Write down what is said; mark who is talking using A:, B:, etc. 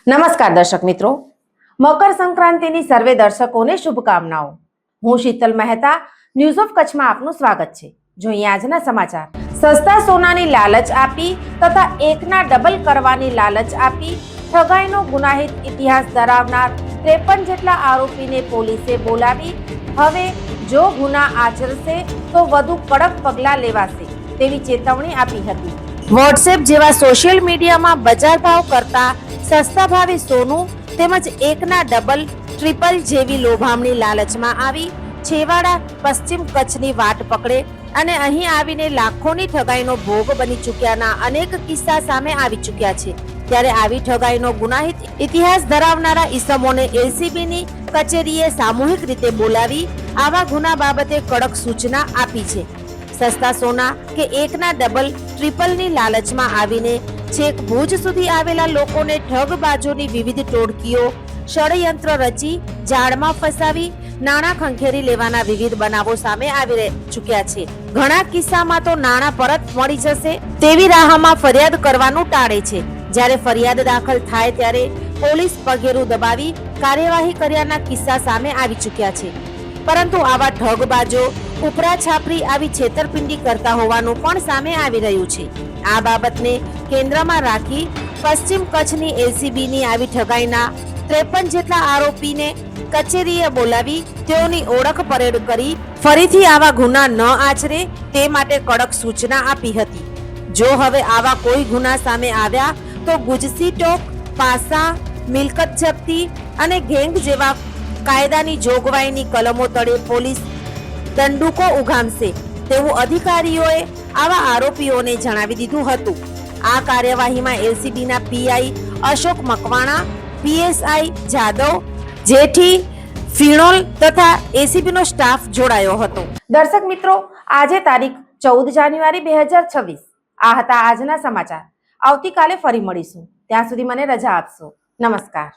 A: નમસ્કાર દર્શક મિત્રો, મકર સંક્રાંતિની સર્વે દર્શકોને શુભકામનાઓ। હું શીતલ મહેતા, ન્યૂઝ ઓફ કચ્છમાં આપનું સ્વાગત છે। જોઈએ આજના સમાચાર। સસ્તા સોનાની લાલચ આપી તથા એકના ડબલ કરવાની લાલચ આપી ઠગાઈનો ગુનાહિત ઇતિહાસ ધરાવનાર 53 જેટલા આરોપીને પોલીસે બોલાવી હવે જો ગુના આચરશે તો વધુ કડક પગલાં લેવાશે તેવી ચેતવણી આપી હતી। વોટ્સએપ જેવા સોશિયલ મીડિયામાં બજાર ભાવ કરતા સસ્તા ભાવે સોનું તેમજ એકના ડબલ ટ્રિપલ જેવી લોભામણી લાલચમાં આવી છેવાડા પશ્ચિમ કચ્છની વાટ પકડે અને અહીં આવીને લાખોની ઠગાઈનો ભોગ બની ચૂક્યાના અનેક કિસ્સા સામે આવી ચૂક્યા છે। ત્યારે આવી ઠગાઈનો ગુનાહિત ઇતિહાસ ધરાવનારા ઈસમોને એલસીબીની કચેરીએ સામૂહિક રીતે બોલાવી આવા ગુના બાબતે કડક સૂચના આપી છે। સસ્તા સોના કે એકના ડબલ ટ્રિપલની લાલચમાં આવીને છેક ભુજ સુધી આવેલા લોકોને ઠગબાજોની વિવિધ ટોળકીઓ ષડયંત્ર રચી જાળમાં ફસાવી નાણાં ખંખેરી લેવાના વિવિધ બનાવો સામે આવી ચૂક્યા છે। ઘણા કિસ્સામાં તો નાણાં પરત મળી જશે તેવી રાહમાં ફરિયાદ કરવાનું ટાળે છે। જ્યારે ફરિયાદ દાખલ થાય ત્યારે પોલીસ પગેરું દબાવી કાર્યવાહી કર્યાના કિસ્સા સામે આવી ચૂક્યા છે। પરંતુ આવા ઠગબાજો ઉપરા છાપરી આવી છેતરપિંડી કરતા હોવાનું પણ સામે આવી રહ્યું છે। આ બાબતને કેન્દ્રમાં રાખી પશ્ચિમ કચ્છની એલસીબીની આવી ઠગાઈના 53 જેટલા આરોપીને કચેરીએ બોલાવી તેઓની ઓળખ પરેડ કરી ફરીથી આવા ગુના ન આચરે તે માટે કડક સૂચના આપી હતી। જો હવે આવા કોઈ ગુના સામે આવ્યા તો ગુજસી ટોક, પાસા, મિલકત જપ્તી અને ગેંગ જેવા કાયદાની જોગવાઈની કલમો તળે પોલીસ દંડુકો ઉગામશે તેવું અધિકારીઓએ આવા આરોપીઓને જણાવી દીધું હતું। આ કાર્યવાહીમાં એલસીબીના પીઆઈ અશોક મકવાણા, પીએસઆઈ જાદવ, જેઠી, ફિણોલ તથા એસીબીનો સ્ટાફ જોડાયો હતો। દર્શક મિત્રો, આજે તારીખ 14 જાન્યુઆરી 2026 આ હતા આજના સમાચાર। આવતીકાલે ફરી મળીશું, ત્યાં સુધી મને રજા આપશો। નમસ્કાર।